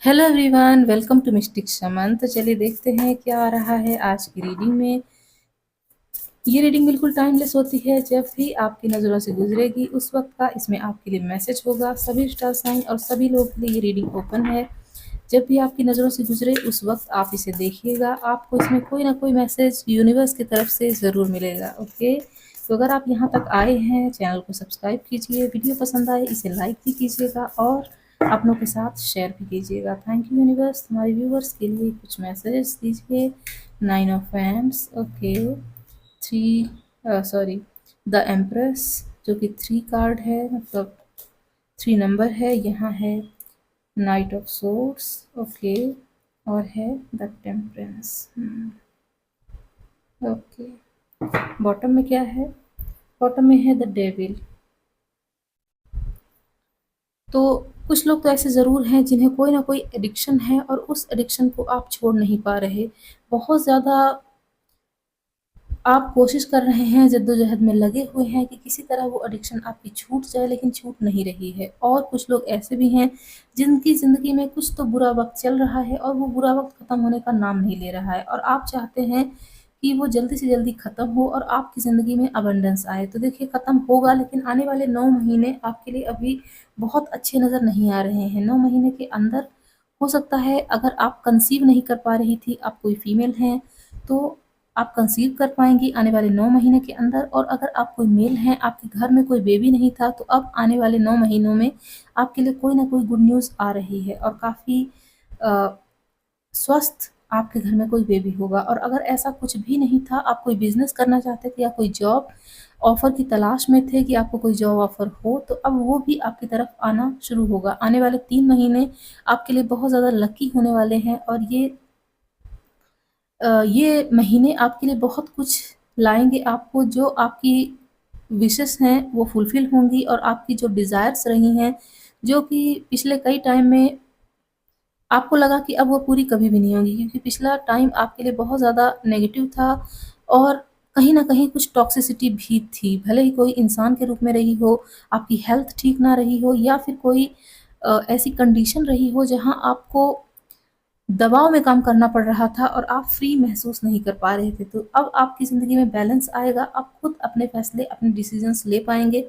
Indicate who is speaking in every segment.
Speaker 1: Hello everyone, welcome to Mystic Shaman. तो चलिए देखते हैं क्या आ रहा है आज की रीडिंग में। ये रीडिंग बिल्कुल टाइमलेस होती है। जब भी आपकी नज़रों से गुजरेगी उस वक्त का इसमें आपके लिए मैसेज होगा। सभी स्टार साइन और सभी लोगों के लिए ये रीडिंग ओपन है। जब भी आपकी नज़रों से गुजरे उस वक्त आप इसे देखिएगा, आपको इसमें कोई ना कोई मैसेज यूनिवर्स की तरफ से ज़रूर मिलेगा। ओके, तो अगर आप यहाँ तक आए हैं चैनल को सब्सक्राइब कीजिए, वीडियो पसंद आए इसे लाइक भी कीजिएगा और अपनों के साथ शेयर भी कीजिएगा। Thank you universe. हमारे व्यूवर्स के लिए कुछ मैसेजेस दीजिए। Nine of wands, okay, three, sorry, the empress जो कि थ्री कार्ड है, मतलब थ्री नंबर है। यहाँ है नाइट ऑफ सोर्स, ओके, और है द टेम्परेंस। ओके, बॉटम में क्या है? बॉटम में है द डेविल। तो कुछ लोग तो ऐसे ज़रूर हैं जिन्हें कोई ना कोई एडिक्शन है और उस एडिक्शन को आप छोड़ नहीं पा रहे। बहुत ज़्यादा आप कोशिश कर रहे हैं, जद्दोजहद में लगे हुए हैं कि किसी तरह वो एडिक्शन आपकी छूट जाए, लेकिन छूट नहीं रही है। और कुछ लोग ऐसे भी हैं जिनकी ज़िंदगी में कुछ तो बुरा वक़्त चल रहा है और वो बुरा वक़्त ख़त्म होने का नाम नहीं ले रहा है और आप चाहते हैं कि वो जल्दी से जल्दी ख़त्म हो और आपकी ज़िंदगी में अबंडेंस आए। तो देखिए, ख़त्म होगा, लेकिन आने वाले 9 महीने आपके लिए अभी बहुत अच्छे नज़र नहीं आ रहे हैं। 9 महीने के अंदर हो सकता है, अगर आप कंसीव नहीं कर पा रही थी, आप कोई फीमेल हैं, तो आप कंसीव कर पाएँगी आने वाले 9 महीने के अंदर। और अगर आप कोई मेल हैं, आपके घर में कोई बेबी नहीं था, तो अब आने वाले 9 महीनों में आपके लिए कोई ना कोई गुड न्यूज़ आ रही है और काफ़ी अ, स्वस्थ आपके घर में कोई बेबी होगा। और अगर ऐसा कुछ भी नहीं था, आप कोई बिज़नेस करना चाहते थे या कोई जॉब ऑफ़र की तलाश में थे कि आपको कोई जॉब ऑफ़र हो, तो अब वो भी आपकी तरफ आना शुरू होगा। आने वाले 3 महीने आपके लिए बहुत ज़्यादा लकी होने वाले हैं और ये महीने आपके लिए बहुत कुछ लाएँगे आपको। जो आपकी विशेज़ हैं वो फुलफ़िल होंगी और आपकी जो डिज़ायर्स रही हैं, जो कि पिछले कई टाइम में आपको लगा कि अब वो पूरी कभी भी नहीं होंगी, क्योंकि पिछला टाइम आपके लिए बहुत ज़्यादा नेगेटिव था और कहीं न कहीं कुछ टॉक्सिसिटी भी थी। भले ही कोई इंसान के रूप में रही हो, आपकी हेल्थ ठीक ना रही हो या फिर कोई ऐसी कंडीशन रही हो जहाँ आपको दबाव में काम करना पड़ रहा था और आप फ्री महसूस नहीं कर पा रहे थे। तो अब आपकी ज़िंदगी में बैलेंस आएगा, आप खुद अपने फैसले, अपने डिसीज़न्स ले पाएँगे।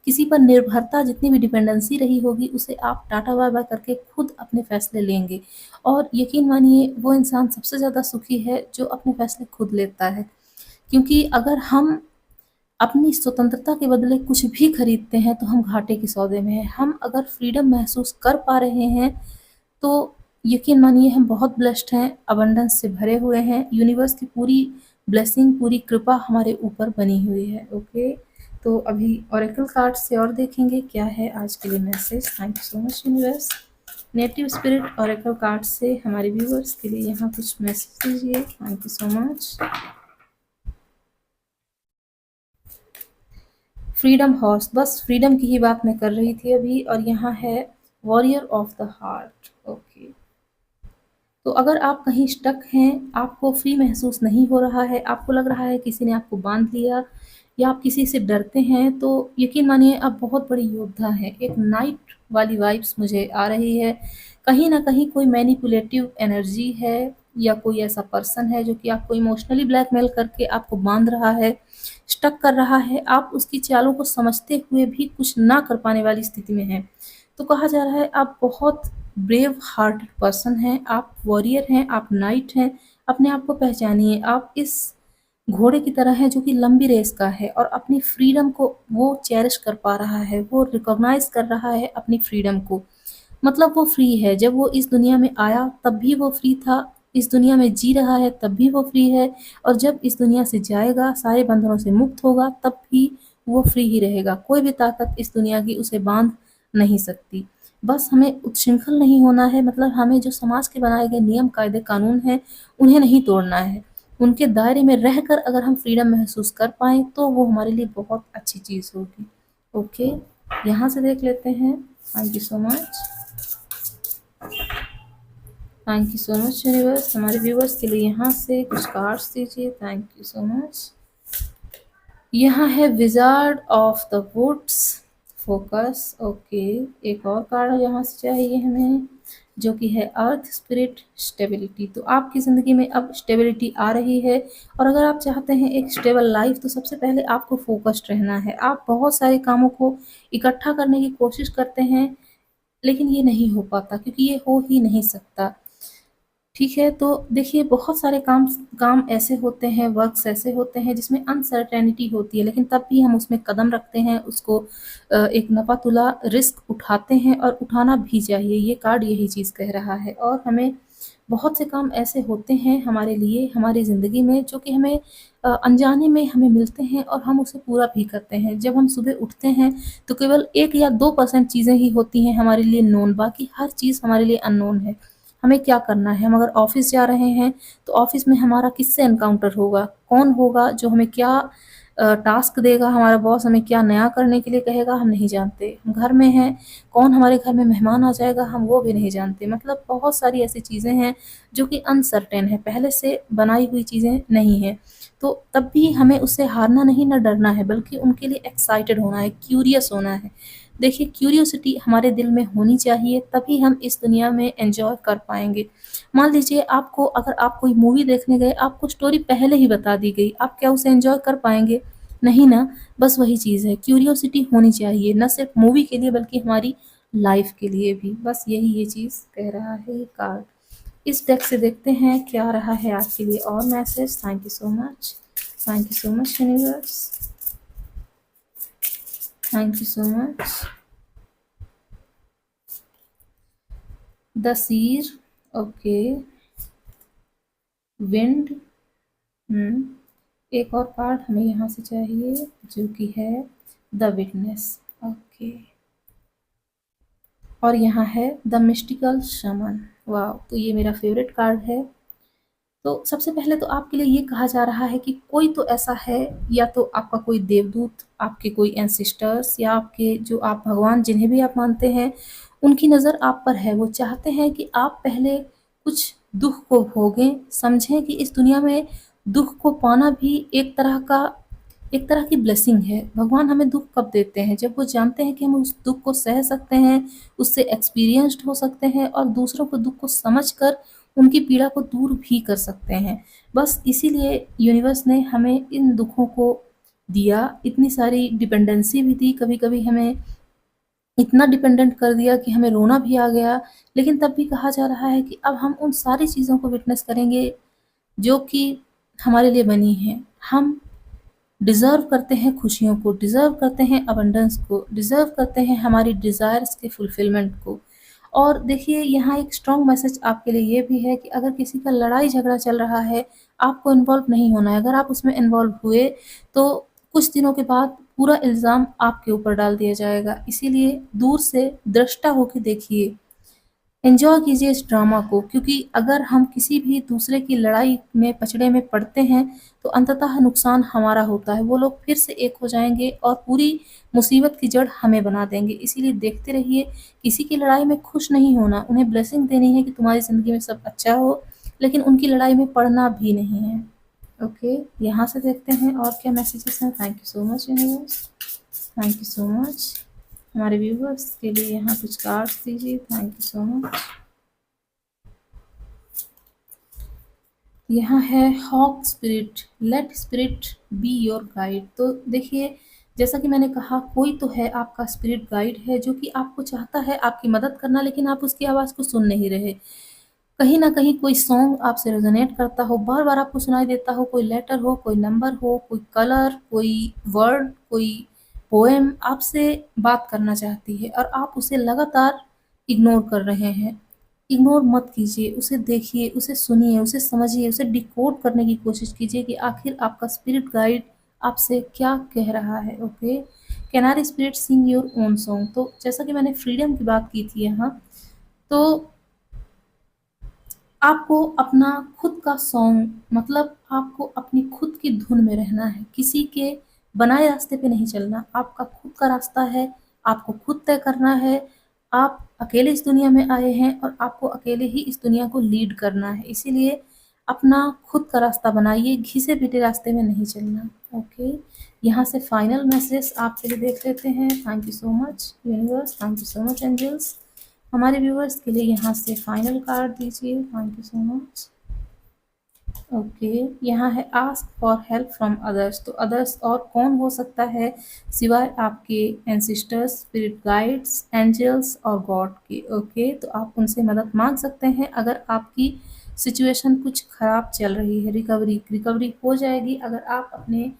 Speaker 1: किसी पर निर्भरता, जितनी भी डिपेंडेंसी रही होगी, उसे आप टाटा बाय-बाय करके खुद अपने फैसले लेंगे। और यकीन मानिए, वो इंसान सबसे ज़्यादा सुखी है जो अपने फैसले खुद लेता है। क्योंकि अगर हम अपनी स्वतंत्रता के बदले कुछ भी खरीदते हैं, तो हम घाटे के सौदे में हैं। हम अगर फ्रीडम महसूस कर पा रहे हैं, तो यकीन मानिए हम बहुत ब्लेस्ड हैं, अबंडेंस से भरे हुए हैं। यूनिवर्स की पूरी ब्लेसिंग, पूरी कृपा हमारे ऊपर बनी हुई है। ओके, तो अभी ओरेकल कार्ड से और देखेंगे क्या है आज के लिए message. Thank you so much universe. Native spirit Oracle card से हमारे व्यूअर्स के लिए यहाँ कुछ मैसेज दीजिए। Thank you so much. Freedom horse, बस फ्रीडम की ही बात मैं कर रही थी अभी। और यहाँ है warrior of the heart. Okay, तो अगर आप कहीं स्टक हैं, आपको फ्री महसूस नहीं हो रहा है, आपको लग रहा है किसी ने आपको बांध लिया या आप किसी से डरते हैं, तो यकीन मानिए आप बहुत बड़ी योद्धा हैं। एक नाइट वाली वाइब्स मुझे आ रही है। कहीं न कहीं कोई मैनिपुलेटिव एनर्जी है या कोई ऐसा पर्सन है जो कि आपको इमोशनली ब्लैकमेल करके आपको बांध रहा है, स्टक कर रहा है। आप उसकी चालों को समझते हुए भी कुछ ना कर पाने वाली स्थिति में हैं। तो कहा जा रहा है आप बहुत ब्रेव हार्टेड पर्सन हैं, आप वॉरियर हैं, आप नाइट हैं। अपने आप को पहचानिए। आप इस घोड़े की तरह हैं जो कि लंबी रेस का है और अपनी फ्रीडम को वो चेरिश कर पा रहा है, वो रिकॉग्नाइज़ कर रहा है अपनी फ्रीडम को। मतलब वो फ्री है। जब वो इस दुनिया में आया तब भी वो फ्री था, इस दुनिया में जी रहा है तब भी वो फ्री है और जब इस दुनिया से जाएगा, सारे बंधनों से मुक्त होगा, तब भी वो फ्री ही रहेगा। कोई भी ताकत इस दुनिया की उसे बाँध नहीं सकती। बस हमें उच्छृंखल नहीं होना है, मतलब हमें जो समाज के बनाए गए नियम, कायदे, कानून हैं, उन्हें नहीं तोड़ना है। उनके दायरे में रहकर अगर हम फ्रीडम महसूस कर पाएँ, तो वो हमारे लिए बहुत अच्छी चीज़ होगी। ओके, यहाँ से देख लेते हैं। Thank you so much. Thank you so much universe. हमारे व्यूवर्स के लिए यहाँ से कुछ कार्ड्स दीजिए। Thank you so much. यहाँ है wizard of the woods, focus. Okay, एक और कार्ड यहाँ से चाहिए हमें। जो कि है अर्थ स्पिरिट स्टेबिलिटी। तो आपकी ज़िंदगी में अब स्टेबिलिटी आ रही है, और अगर आप चाहते हैं एक स्टेबल लाइफ, तो सबसे पहले आपको फोकस्ड रहना है। आप बहुत सारे कामों को इकट्ठा करने की कोशिश करते हैं, लेकिन ये नहीं हो पाता, क्योंकि ये हो ही नहीं सकता। ठीक है, तो देखिए बहुत सारे काम काम ऐसे होते हैं, वर्क्स ऐसे होते हैं जिसमें अनसर्टेनिटी होती है, लेकिन तब भी हम उसमें कदम रखते हैं, उसको एक नपा-तुला रिस्क उठाते हैं, और उठाना भी चाहिए। ये कार्ड यही चीज़ कह रहा है। और हमें बहुत से काम ऐसे होते हैं हमारे लिए, हमारी ज़िंदगी में, जो कि हमें अनजाने में हमें मिलते हैं, और हम उसे पूरा भी करते हैं। जब हम सुबह उठते हैं, तो केवल 1 या 2% चीज़ें ही होती हैं हमारे लिए नोन, बाकी हर चीज़ हमारे लिए अननोन है। हमें क्या करना है? हम अगर ऑफ़िस जा रहे हैं, तो ऑफ़िस में हमारा किससे एनकाउंटर होगा? कौन होगा जो हमें क्या टास्क देगा? हमारा बॉस हमें क्या नया करने के लिए कहेगा? हम नहीं जानते। हम घर में हैं, कौन हमारे घर में मेहमान आ जाएगा? हम वो भी नहीं जानते। मतलब बहुत सारी ऐसी चीज़ें हैं जो कि अनसर्टेन है, पहले से बनाई हुई चीज़ें नहीं हैं। तो तब भी हमें उससे हारना नहीं, ना डरना है, बल्कि उनके लिए एक्साइटेड होना है, क्यूरियस होना है। देखिए क्यूरियोसिटी हमारे दिल में होनी चाहिए, तभी हम इस दुनिया में एन्जॉय कर पाएँगे। मान लीजिए आपको, अगर आप कोई मूवी देखने गए, आपको स्टोरी पहले ही बता दी गई, आप क्या उसे एन्जॉय कर पाएँगे? नहीं ना। बस वही चीज़ है, क्यूरियोसिटी होनी चाहिए, ना सिर्फ़ मूवी के लिए बल्कि हमारी लाइफ़ के लिए भी। बस यही ये चीज़ कह रहा है ये कार्ड। इस डेक से देखते हैं क्या रहा है आपके लिए और message. Thank you so much. Thank you so much universe. Thank you so much. The Seer, okay. Wind, एक और कार्ड हमें यहाँ से चाहिए, जो कि है द विटनेस, ओके। और यहाँ है द मिस्टिकल शमन। वाह, तो ये मेरा फेवरेट कार्ड है। तो सबसे पहले तो आपके लिए ये कहा जा रहा है कि कोई तो ऐसा है, या तो आपका कोई देवदूत, आपके कोई एंसेस्टर्स, या आपके जो आप भगवान जिन्हें भी आप मानते हैं, उनकी नज़र आप पर है। वो चाहते हैं कि आप पहले कुछ दुःख को भोगें, समझें कि इस दुनिया में दुःख को पाना भी एक तरह की ब्लेसिंग है। भगवान हमें दुःख कब देते हैं? जब वो जानते हैं कि हम उस दुःख को सह सकते हैं, उससे एक्सपीरियंस्ड हो सकते हैं, और दूसरों को दुःख को समझकर उनकी पीड़ा को दूर भी कर सकते हैं। बस इसीलिए यूनिवर्स ने हमें इन दुखों को दिया, इतनी सारी डिपेंडेंसी भी दी, कभी-कभी हमें इतना डिपेंडेंट कर दिया कि हमें रोना भी आ गया। लेकिन तब भी कहा जा रहा है कि अब हम उन सारी चीज़ों को विटनेस करेंगे जो कि हमारे लिए बनी हैं। हम डिज़र्व करते हैं खुशियों को, डिज़र्व करते हैं अबंडेंस को, डिज़र्व करते हैं हमारी डिज़ायर्स के फुलफिलमेंट को। और देखिए यहाँ एक स्ट्रॉन्ग मैसेज आपके लिए ये भी है कि अगर किसी का लड़ाई झगड़ा चल रहा है, आपको इन्वॉल्व नहीं होना है। अगर आप उसमें इन्वॉल्व हुए, तो कुछ दिनों के बाद पूरा इल्ज़ाम आपके ऊपर डाल दिया जाएगा। इसीलिए दूर से दृष्टा होके देखिए, एन्जॉय कीजिए इस ड्रामा को, क्योंकि अगर हम किसी भी दूसरे की लड़ाई में पचड़े में पड़ते हैं, तो अंततः नुकसान हमारा होता है। वो लोग फिर से एक हो जाएँगे और पूरी मुसीबत की जड़ हमें बना देंगे। इसीलिए देखते रहिए, किसी की लड़ाई में खुश नहीं होना, उन्हें ब्लेसिंग देनी है कि तुम्हारी ज़िंदगी में सब अच्छा हो, लेकिन उनकी लड़ाई में पड़ना भी नहीं है। ओके, यहाँ से देखते हैं और क्या मैसेजेस हैं। Thank you so much universe. Thank you so much. हमारे व्यूवर्स के लिए यहाँ कुछ कार्ड्स दीजिए। Thank you so much. यहाँ है hawk spirit, let spirit be your guide. तो देखिए, जैसा कि मैंने कहा, कोई तो है आपका स्पिरिट गाइड है, जो कि आपको चाहता है आपकी मदद करना, लेकिन आप उसकी आवाज़ को सुन नहीं रहे। कहीं न कहीं कोई सॉन्ग आपसे रेज़ोनेट करता हो, बार-बार आपको सुनाई देता हो, कोई लेटर हो, कोई नंबर हो, कोई कलर, कोई वर्ड, कोई पोएम आपसे बात करना चाहती है, और आप उसे लगातार इग्नोर कर रहे हैं। इग्नोर मत कीजिए, उसे देखिए, उसे सुनिए, उसे समझिए, उसे डिकोड करने की कोशिश कीजिए कि आखिर आपका स्पिरिट गाइड आपसे क्या कह रहा है, okay? Can spirit sing your own song. तो जैसा कि मैंने फ्रीडम की बात की थी यहाँ, तो आपको अपना खुद का सॉन्ग, मतलब आपको अपनी खुद की धुन में रहना है, किसी के बनाए रास्ते पे नहीं चलना। आपका खुद का रास्ता है, आपको खुद तय करना है। आप अकेले इस दुनिया में आए हैं, और आपको अकेले ही इस दुनिया को लीड करना है। इसीलिए अपना खुद का रास्ता बनाइए, घिसे-पिटे रास्ते में नहीं चलना, ओके? यहाँ से फाइनल मैसेज आपके लिए देख लेते हैं। Thank you so much universe, thank you so much angels. हमारे व्यूअर्स के लिए यहाँ से फाइनल कार्ड दीजिए। Thank you so much. Okay, यहाँ है ask for help from others. तो अदर्स और कौन हो सकता है सिवाय आपके एंसिस्टर्स, स्पिरिट गाइड्स, एंजल्स और गॉड के। ओके, तो आप उनसे मदद मांग सकते हैं अगर आपकी सिचुएशन कुछ ख़राब चल रही है। रिकवरी हो जाएगी अगर आप अपने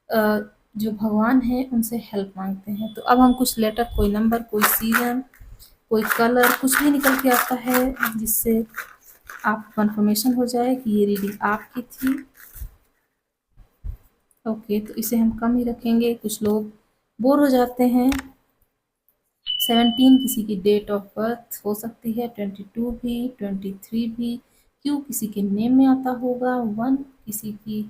Speaker 1: जो भगवान हैं उनसे हेल्प मांगते हैं। तो अब हम कुछ लेटर, कोई नंबर, कोई सीजन, कोई कलर, कुछ भी निकल के आता है जिससे आप कंफर्मेशन हो जाए कि ये रीडिंग आपकी थी। ओके, तो इसे हम कम ही रखेंगे, कुछ लोग बोर हो जाते हैं। 17 किसी की डेट ऑफ बर्थ हो सकती है, 22 भी, 23 भी, क्यों किसी के नेम में आता होगा, 1 किसी की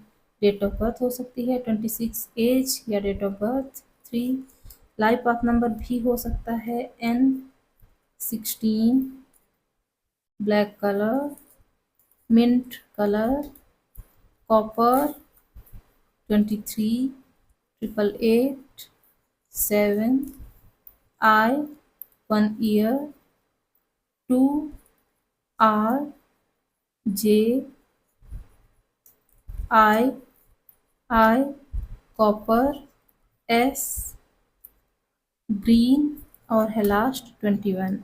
Speaker 1: डेट ऑफ बर्थ हो सकती है, 26 एज या date of birth, 3 life path number भी हो सकता है, N 16 black colour, mint colour, copper 23 888 7 I 1 year 2 R J I copper S green और है लास्ट 21।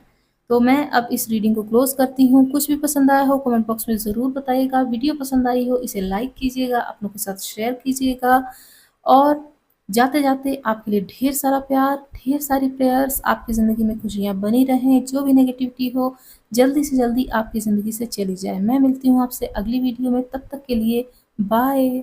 Speaker 1: तो मैं अब इस रीडिंग को क्लोज करती हूँ। कुछ भी पसंद आया हो कमेंट बॉक्स में ज़रूर बताइएगा। वीडियो पसंद आई हो इसे लाइक कीजिएगा, अपनों के साथ शेयर कीजिएगा और जाते जाते आपके लिए ढेर सारा प्यार, ढेर सारी प्रेयर्स। आपकी ज़िंदगी में खुशियाँ बनी रहें, जो भी नेगेटिविटी हो जल्दी से जल्दी आपकी ज़िंदगी से चली जाए। मैं मिलती हूँ आपसे अगली वीडियो में, तब तक के लिए बाय।